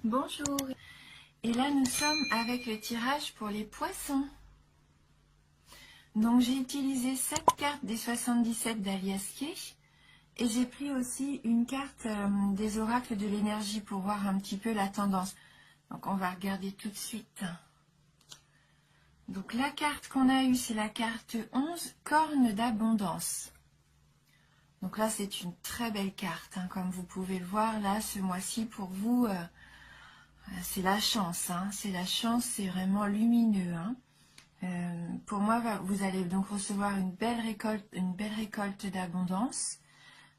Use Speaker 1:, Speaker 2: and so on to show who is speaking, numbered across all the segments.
Speaker 1: Bonjour, et là nous sommes avec le tirage pour les poissons. Donc j'ai utilisé 7 cartes des 77 d'Aliaskier et j'ai pris aussi une carte des oracles de l'énergie pour voir un petit peu la tendance. Donc on va regarder tout de suite. Donc la carte qu'on a eue, c'est la carte 11, corne d'abondance. Donc là c'est une très belle carte, hein, comme vous pouvez le voir là ce mois-ci pour vous. C'est la chance, hein, c'est la chance, c'est vraiment lumineux. Hein. Pour moi, vous allez donc recevoir une belle récolte d'abondance.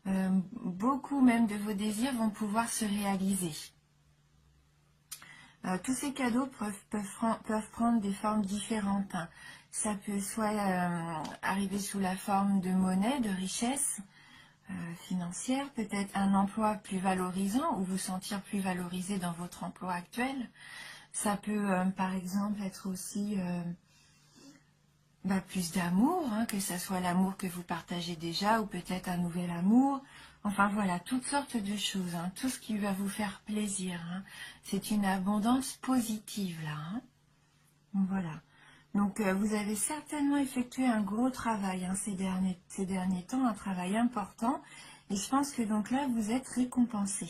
Speaker 1: Beaucoup même de vos désirs vont pouvoir se réaliser. Tous ces cadeaux peuvent prendre des formes différentes. Hein. Ça peut soit arriver sous la forme de monnaie, de richesse financière, peut-être un emploi plus valorisant ou vous sentir plus valorisé dans votre emploi actuel. Ça peut par exemple être aussi plus d'amour, hein, que ce soit l'amour que vous partagez déjà ou peut-être un nouvel amour. Enfin voilà, toutes sortes de choses, hein, tout ce qui va vous faire plaisir. Hein. C'est une abondance positive là. Hein. Voilà. Donc vous avez certainement effectué un gros travail hein, ces derniers temps, un travail important. Et je pense que donc là, vous êtes récompensé.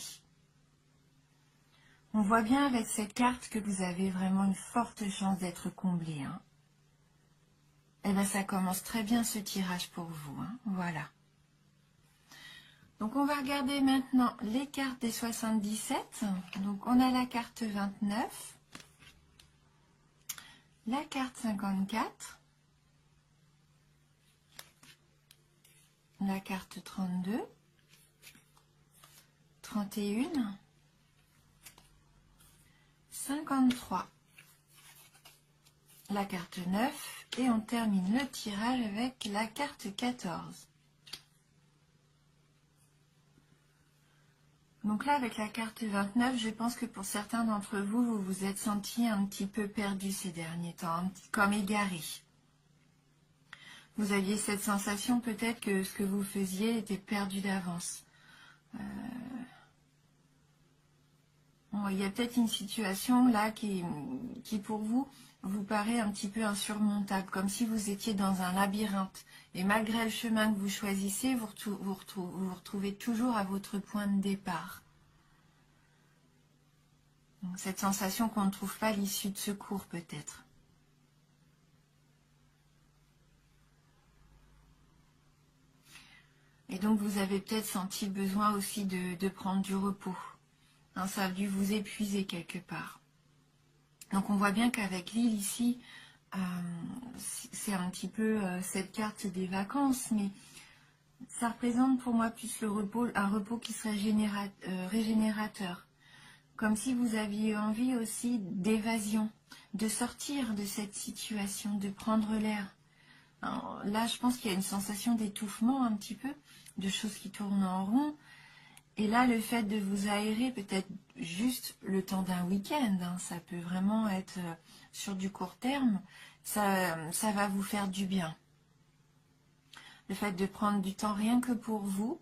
Speaker 1: On voit bien avec cette carte que vous avez vraiment une forte chance d'être comblé. Hein. Et bien ça commence très bien ce tirage pour vous. Hein. Voilà. Donc on va regarder maintenant les cartes des 77. Donc on a la carte 29, la carte 54, la carte 32, 31, 53, la carte 9 et on termine le tirage avec la carte 14. Donc là avec la carte 29, je pense que pour certains d'entre vous, vous vous êtes senti un petit peu perdu ces derniers temps, comme égaré. Vous aviez cette sensation peut-être que ce que vous faisiez était perdu d'avance. Bon, il y a peut-être une situation là qui pour vous paraît un petit peu insurmontable, comme si vous étiez dans un labyrinthe. Et malgré le chemin que vous choisissez, vous retrouvez toujours à votre point de départ. Donc, cette sensation qu'on ne trouve pas l'issue de secours peut-être. Et donc vous avez peut-être senti le besoin aussi de prendre du repos. Hein, ça a dû vous épuiser quelque part. Donc on voit bien qu'avec l'île ici, c'est un petit peu cette carte des vacances, mais ça représente pour moi plus le repos, un repos qui serait régénérateur. Comme si vous aviez envie aussi d'évasion, de sortir de cette situation, de prendre l'air. Là, je pense qu'il y a une sensation d'étouffement un petit peu, de choses qui tournent en rond. Et là, le fait de vous aérer, peut-être juste le temps d'un week-end, hein, ça peut vraiment être sur du court terme, ça va vous faire du bien. Le fait de prendre du temps rien que pour vous,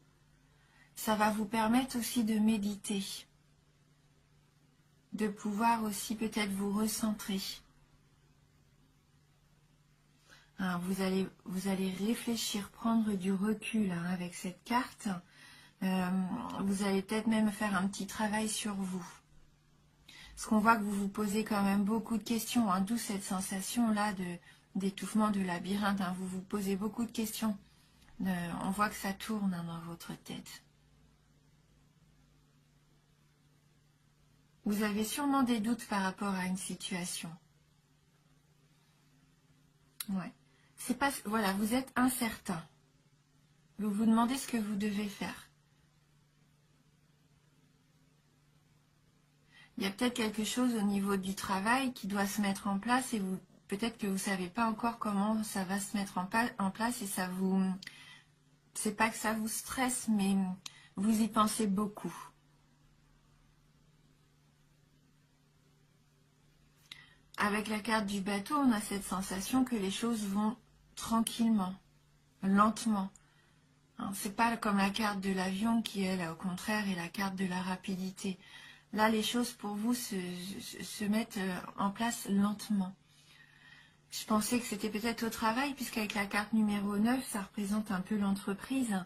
Speaker 1: ça va vous permettre aussi de méditer, de pouvoir aussi peut-être vous recentrer. Hein, vous allez réfléchir, prendre du recul hein, avec cette carte. Vous allez peut-être même faire un petit travail sur vous. Parce qu'on voit que vous vous posez quand même beaucoup de questions, hein, d'où cette sensation-là d'étouffement, de labyrinthe. Hein, vous vous posez beaucoup de questions. On voit que ça tourne hein, dans votre tête. Vous avez sûrement des doutes par rapport à une situation. Ouais. C'est pas, voilà, vous êtes incertain. Vous vous demandez ce que vous devez faire. Il y a peut-être quelque chose au niveau du travail qui doit se mettre en place et peut-être que vous ne savez pas encore comment ça va se mettre en place et ça vous... C'est pas que ça vous stresse, mais vous y pensez beaucoup. Avec la carte du bateau, on a cette sensation que les choses vont tranquillement, lentement. C'est pas comme la carte de l'avion qui, elle, au contraire, est la carte de la rapidité. Là, les choses pour vous se mettent en place lentement. Je pensais que c'était peut-être au travail, puisqu'avec la carte numéro 9, ça représente un peu l'entreprise.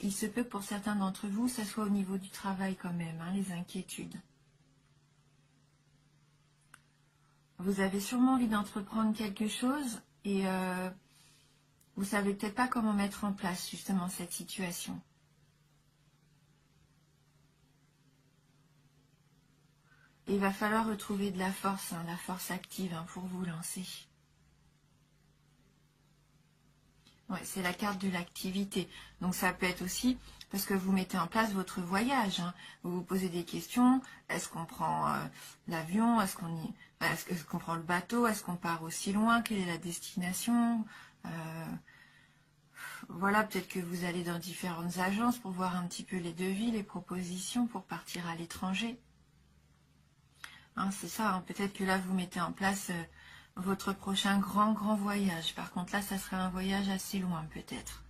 Speaker 1: Il se peut que pour certains d'entre vous, ça soit au niveau du travail quand même, hein, les inquiétudes. Vous avez sûrement envie d'entreprendre quelque chose et vous savez peut-être pas comment mettre en place justement cette situation. Et il va falloir retrouver de la force, hein, la force active hein, pour vous lancer. Ouais, c'est la carte de l'activité. Donc ça peut être aussi parce que vous mettez en place votre voyage. Hein. Vous vous posez des questions. Est-ce qu'on prend l'avion? Est-ce qu'on prend le bateau? Est-ce qu'on part aussi loin? Quelle est la destination? Voilà, peut-être que vous allez dans différentes agences pour voir un petit peu les devis, les propositions pour partir à l'étranger. Hein, c'est ça, hein. Peut-être que là, vous mettez en place votre prochain grand voyage. Par contre, là, ça serait un voyage assez loin, peut-être.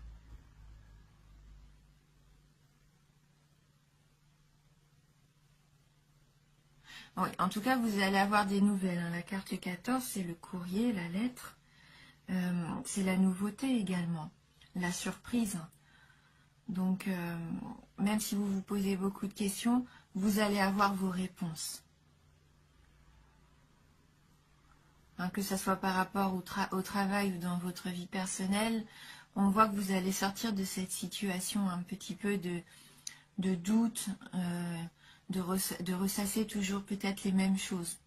Speaker 1: Oui, en tout cas, vous allez avoir des nouvelles. Hein. La carte 14, c'est le courrier, la lettre. C'est la nouveauté également, la surprise. Donc, même si vous vous posez beaucoup de questions, vous allez avoir vos réponses. Hein, que ce soit par rapport au travail ou dans votre vie personnelle, on voit que vous allez sortir de cette situation un petit peu de doute, de ressasser toujours peut-être les mêmes choses.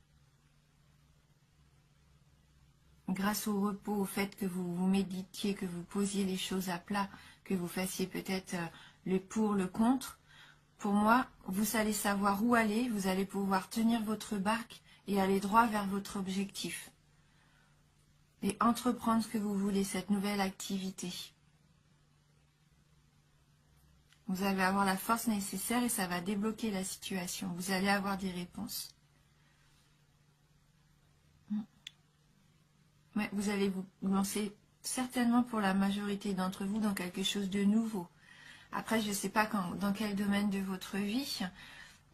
Speaker 1: Grâce au repos, au fait que vous méditiez, que vous posiez les choses à plat, que vous fassiez peut-être le pour, le contre, pour moi, vous allez savoir où aller, vous allez pouvoir tenir votre barque et aller droit vers votre objectif. Et entreprendre ce que vous voulez, cette nouvelle activité. Vous allez avoir la force nécessaire et ça va débloquer la situation. Vous allez avoir des réponses. Ouais, vous allez vous lancer certainement pour la majorité d'entre vous dans quelque chose de nouveau. Après, je ne sais pas dans quel domaine de votre vie,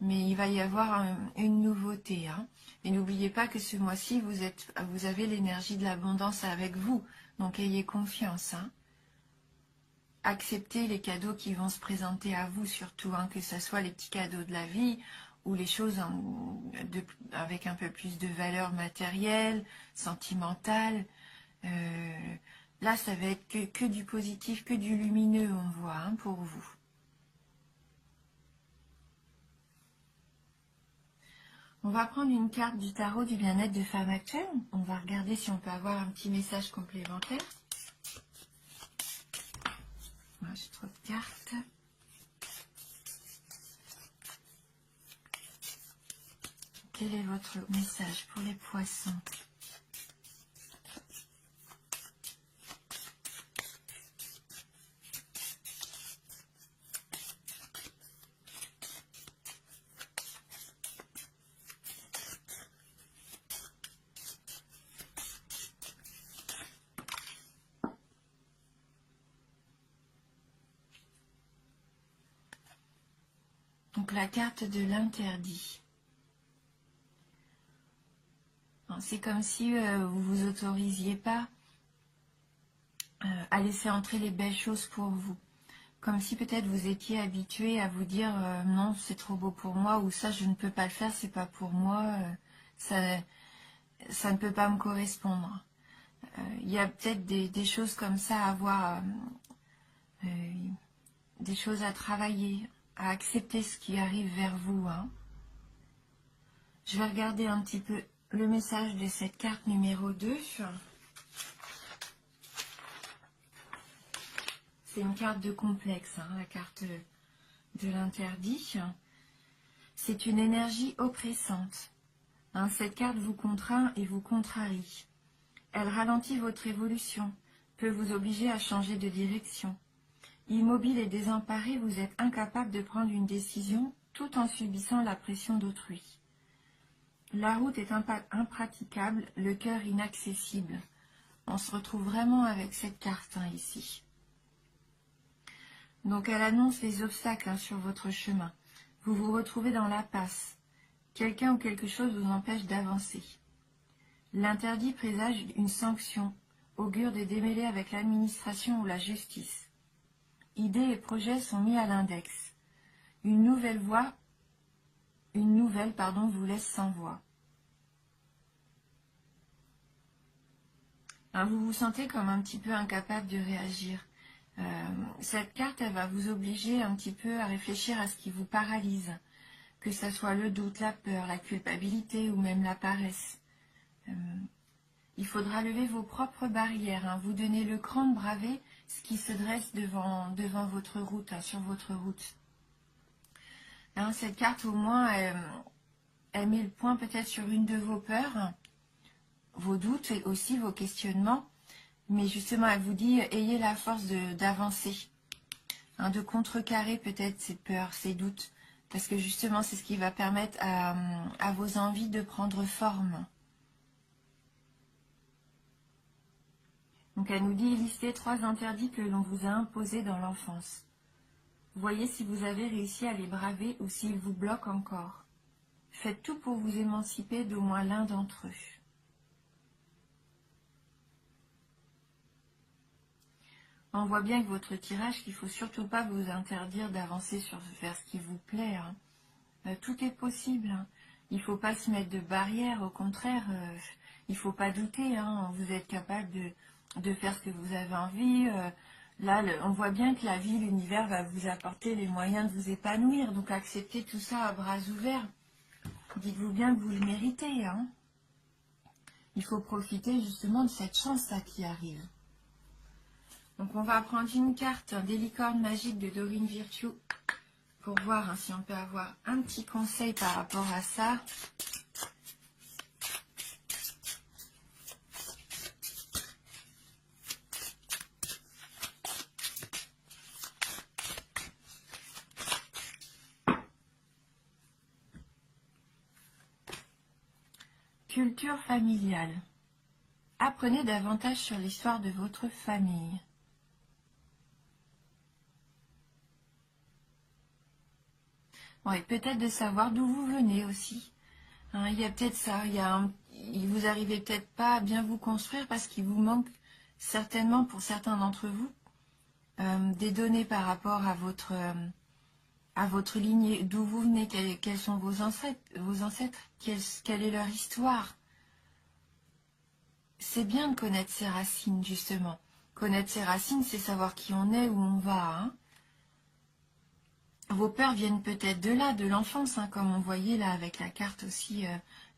Speaker 1: mais il va y avoir une nouveauté. Hein. Et n'oubliez pas que ce mois-ci, vous avez l'énergie de l'abondance avec vous. Donc, ayez confiance. Hein. Acceptez les cadeaux qui vont se présenter à vous, surtout, hein, que ce soit les petits cadeaux de la vie ou les choses avec un peu plus de valeur matérielle, sentimentale. Là, ça va être que du positif, que du lumineux, on voit, hein, pour vous. On va prendre une carte du tarot du bien-être de femme actuelle. On va regarder si on peut avoir un petit message complémentaire. Moi, j'ai trop de cartes. Quel est votre message pour les poissons ? Donc la carte de l'interdit. C'est comme si vous vous autorisiez pas à laisser entrer les belles choses pour vous. Comme si peut-être vous étiez habitué à vous dire non, c'est trop beau pour moi, ou ça je ne peux pas le faire, c'est pas pour moi, ça ne peut pas me correspondre. Il y a peut-être des choses comme ça à voir, des choses à travailler, à accepter ce qui arrive vers vous. Hein. Je vais regarder un petit peu le message de cette carte numéro 2. C'est une carte de complexe, hein, la carte de l'interdit. C'est une énergie oppressante. Hein, cette carte vous contraint et vous contrarie. Elle ralentit votre évolution, peut vous obliger à changer de direction. Immobile et désemparé, vous êtes incapable de prendre une décision tout en subissant la pression d'autrui. La route est impraticable, le cœur inaccessible. On se retrouve vraiment avec cette carte hein, ici. Donc elle annonce les obstacles hein, sur votre chemin. Vous vous retrouvez dans l'impasse. Quelqu'un ou quelque chose vous empêche d'avancer. L'interdit présage une sanction, augure des démêlés avec l'administration ou la justice. Idées et projets sont mis à l'index. Une nouvelle, vous laisse sans voix. Alors, vous vous sentez comme un petit peu incapable de réagir. Cette carte, elle va vous obliger un petit peu à réfléchir à ce qui vous paralyse, que ce soit le doute, la peur, la culpabilité ou même la paresse. Il faudra lever vos propres barrières, hein, vous donner le cran de braver ce qui se dresse devant votre route, hein, sur votre route. Hein, cette carte, au moins, elle met le point peut-être sur une de vos peurs, vos doutes et aussi vos questionnements. Mais justement, elle vous dit, ayez la force d'avancer, hein, de contrecarrer peut-être ces peurs, ces doutes. Parce que justement, c'est ce qui va permettre à vos envies de prendre forme. Donc elle nous dit, listez 3 interdits que l'on vous a imposés dans l'enfance. Voyez si vous avez réussi à les braver ou s'ils vous bloquent encore. Faites tout pour vous émanciper d'au moins l'un d'entre eux. On voit bien que votre tirage, qu'il ne faut surtout pas vous interdire d'avancer vers ce qui vous plaît. Hein. Tout est possible. Hein. Il ne faut pas se mettre de barrière. Au contraire, il ne faut pas douter. Hein. Vous êtes capable de faire ce que vous avez envie. Là, on voit bien que la vie, l'univers va vous apporter les moyens de vous épanouir. Donc, acceptez tout ça à bras ouverts. Dites-vous bien que vous le méritez. Hein. Il faut profiter justement de cette chance-là qui arrive. Donc, on va prendre une carte des licornes magiques de Dorine Virtue pour voir hein, si on peut avoir un petit conseil par rapport à ça. Culture familiale. Apprenez davantage sur l'histoire de votre famille. Bon, et peut-être de savoir d'où vous venez aussi. Hein, il y a peut-être ça, il vous arrivez peut-être pas à bien vous construire parce qu'il vous manque certainement pour certains d'entre vous des données par rapport à votre lignée, d'où vous venez, quels sont vos ancêtres, quelle est leur histoire. C'est bien de connaître ses racines, justement. Connaître ses racines, c'est savoir qui on est, où on va. Hein. Vos peurs viennent peut-être de là, de l'enfance, hein, comme on voyait là avec la carte aussi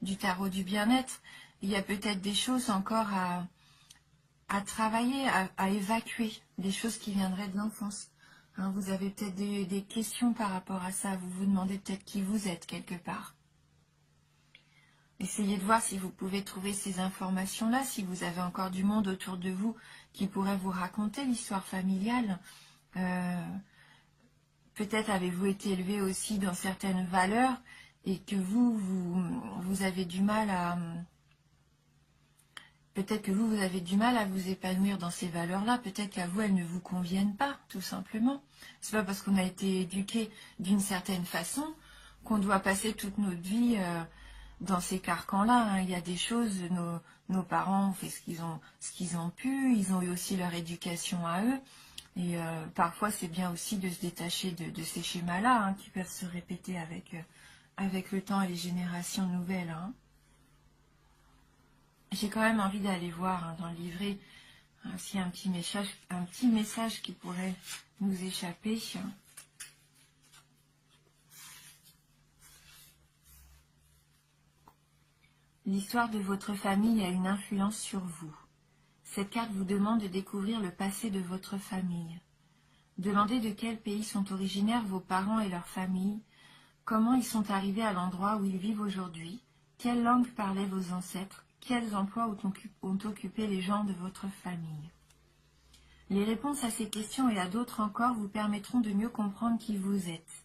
Speaker 1: du tarot du bien-être. Il y a peut-être des choses encore à travailler, à évacuer, des choses qui viendraient de l'enfance. Hein, vous avez peut-être des questions par rapport à ça, vous vous demandez peut-être qui vous êtes quelque part. Essayez de voir si vous pouvez trouver ces informations-là, si vous avez encore du monde autour de vous qui pourrait vous raconter l'histoire familiale. Peut-être avez-vous été élevé aussi dans certaines valeurs et que vous avez du mal à... Peut-être que vous avez du mal à vous épanouir dans ces valeurs-là. Peut-être qu'à vous, elles ne vous conviennent pas, tout simplement. C'est pas parce qu'on a été éduqué d'une certaine façon qu'on doit passer toute notre vie dans ces carcans-là. Hein. Il y a des choses, nos parents ont fait ce qu'ils ont pu. Ils ont eu aussi leur éducation à eux. Et parfois, c'est bien aussi de se détacher de ces schémas-là hein, qui peuvent se répéter avec le temps et les générations nouvelles. Hein. J'ai quand même envie d'aller voir hein, dans le livret s'il y a un petit message qui pourrait nous échapper. L'histoire de votre famille a une influence sur vous. Cette carte vous demande de découvrir le passé de votre famille. Demandez de quel pays sont originaires vos parents et leur famille, comment ils sont arrivés à l'endroit où ils vivent aujourd'hui, quelle langue parlaient vos ancêtres, quels emplois ont occupé les gens de votre famille. Les réponses à ces questions et à d'autres encore vous permettront de mieux comprendre qui vous êtes.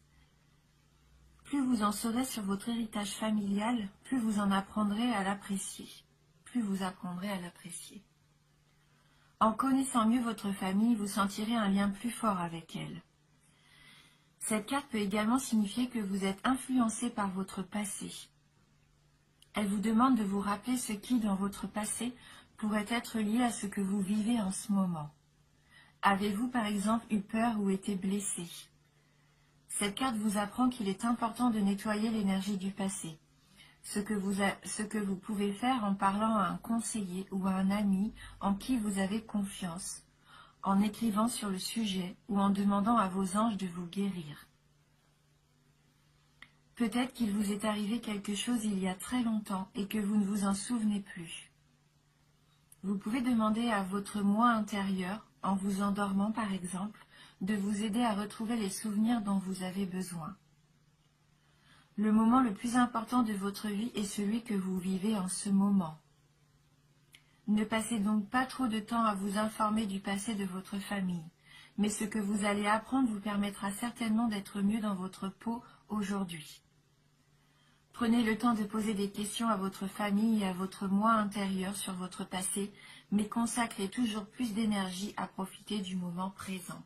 Speaker 1: Plus vous en saurez sur votre héritage familial, plus vous en apprendrez à l'apprécier. Plus vous apprendrez à l'apprécier. En connaissant mieux votre famille, vous sentirez un lien plus fort avec elle. Cette carte peut également signifier que vous êtes influencé par votre passé. Elle vous demande de vous rappeler ce qui, dans votre passé, pourrait être lié à ce que vous vivez en ce moment. Avez-vous par exemple eu peur ou été blessé? Cette carte vous apprend qu'il est important de nettoyer l'énergie du passé. Ce que vous pouvez faire en parlant à un conseiller ou à un ami en qui vous avez confiance, en écrivant sur le sujet ou en demandant à vos anges de vous guérir. Peut-être qu'il vous est arrivé quelque chose il y a très longtemps et que vous ne vous en souvenez plus. Vous pouvez demander à votre moi intérieur, en vous endormant par exemple, de vous aider à retrouver les souvenirs dont vous avez besoin. Le moment le plus important de votre vie est celui que vous vivez en ce moment. Ne passez donc pas trop de temps à vous informer du passé de votre famille, mais ce que vous allez apprendre vous permettra certainement d'être mieux dans votre peau aujourd'hui. Prenez le temps de poser des questions à votre famille et à votre moi intérieur sur votre passé, mais consacrez toujours plus d'énergie à profiter du moment présent.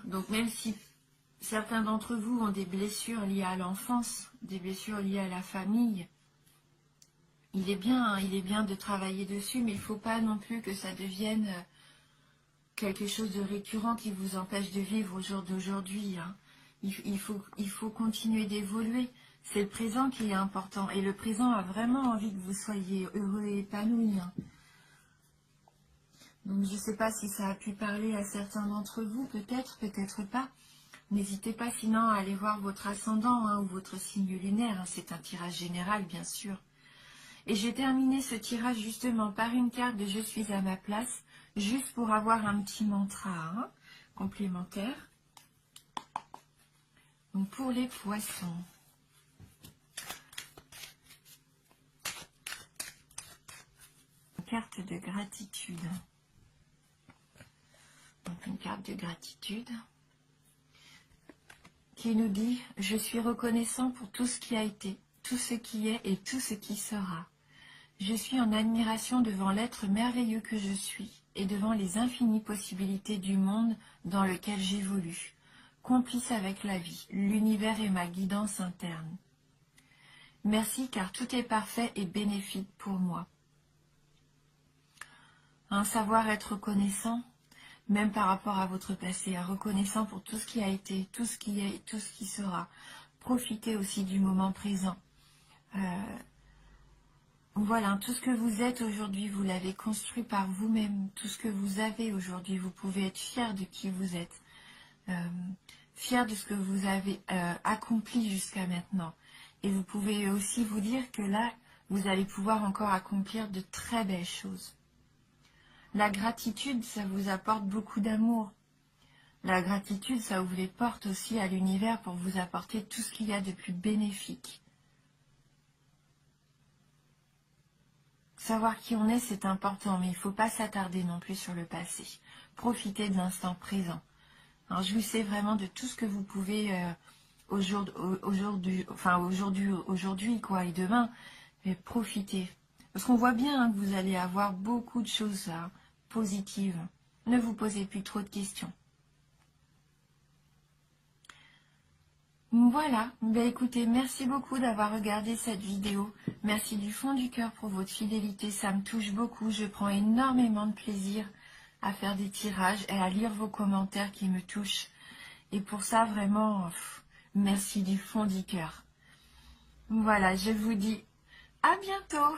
Speaker 1: Donc même si certains d'entre vous ont des blessures liées à l'enfance, des blessures liées à la famille, il est bien de travailler dessus, mais il ne faut pas non plus que ça devienne quelque chose de récurrent qui vous empêche de vivre au jour d'aujourd'hui. Il faut continuer d'évoluer. C'est le présent qui est important. Et le présent a vraiment envie que vous soyez heureux et épanoui. Donc je ne sais pas si ça a pu parler à certains d'entre vous, peut-être, peut-être pas. N'hésitez pas sinon à aller voir votre ascendant ou votre signe lunaire. C'est un tirage général, bien sûr. Et j'ai terminé ce tirage justement par une carte de Je suis à ma place, juste pour avoir un petit mantra complémentaire. Donc pour les poissons. Une carte de gratitude. Donc une carte de gratitude qui nous dit « Je suis reconnaissant pour tout ce qui a été, tout ce qui est et tout ce qui sera. Je suis en admiration devant l'être merveilleux que je suis et devant les infinies possibilités du monde dans lequel j'évolue, complice avec la vie, l'univers et ma guidance interne. Merci car tout est parfait et bénéfique pour moi. » Un savoir être reconnaissant, même par rapport à votre passé, reconnaissant pour tout ce qui a été, tout ce qui est et tout ce qui sera. Profitez aussi du moment présent. Voilà, tout ce que vous êtes aujourd'hui, vous l'avez construit par vous-même. Tout ce que vous avez aujourd'hui, vous pouvez être fier de qui vous êtes. Fier de ce que vous avez accompli jusqu'à maintenant. Et vous pouvez aussi vous dire que là, vous allez pouvoir encore accomplir de très belles choses. La gratitude, ça vous apporte beaucoup d'amour. La gratitude, ça ouvre les portes aussi à l'univers pour vous apporter tout ce qu'il y a de plus bénéfique. Savoir qui on est, c'est important, mais il ne faut pas s'attarder non plus sur le passé. Profitez de l'instant présent. Alors, jouissez vraiment de tout ce que vous pouvez aujourd'hui et demain, mais profitez. Parce qu'on voit bien que vous allez avoir beaucoup de choses positives. Ne vous posez plus trop de questions. Voilà, écoutez, merci beaucoup d'avoir regardé cette vidéo. Merci du fond du cœur pour votre fidélité, ça me touche beaucoup. Je prends énormément de plaisir à faire des tirages et à lire vos commentaires qui me touchent. Et pour ça, vraiment, merci du fond du cœur. Voilà, je vous dis à bientôt.